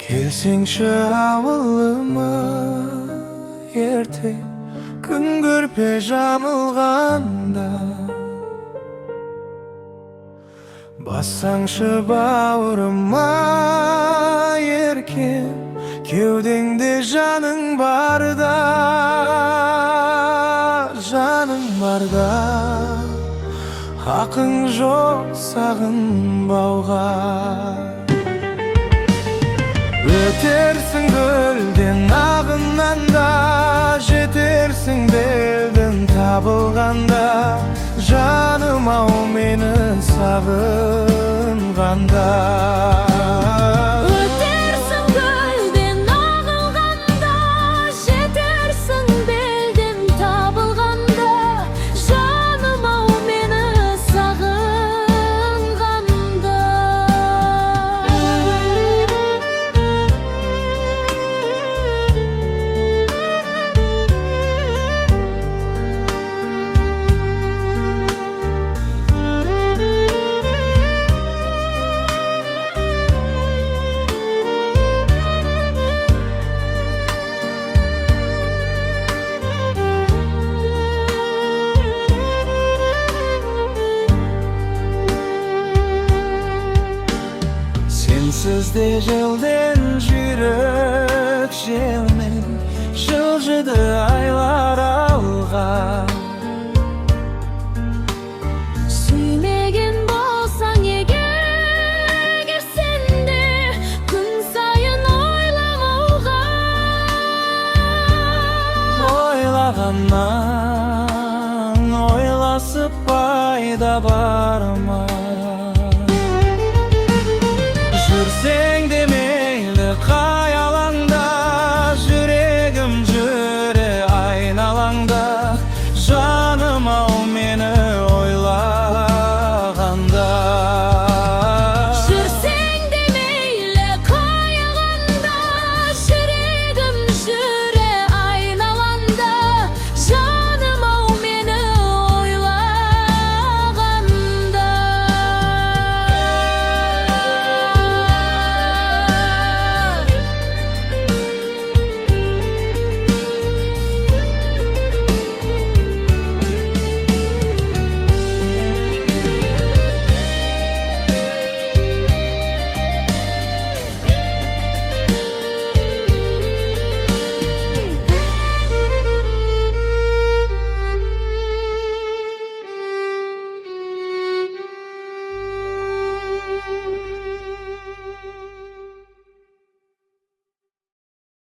Келсеңші ауылыма ерте, күн көрпе жамылғанда, бассаңшы бауырыма еркем, кеудеңде жаның барда, жаның барда, хақың жоқ сағынбауға. Өтерсің көлден ағыннан да, жетерсің белдің табылғанда, жаным ау мені сағынғанда. Өтерсің көлден ағылғанда, жетерсің белден табылғанда, жаным ау мені сағынғанда. Sensiz de jelden jürek jelmen, жылжыды айлар алға.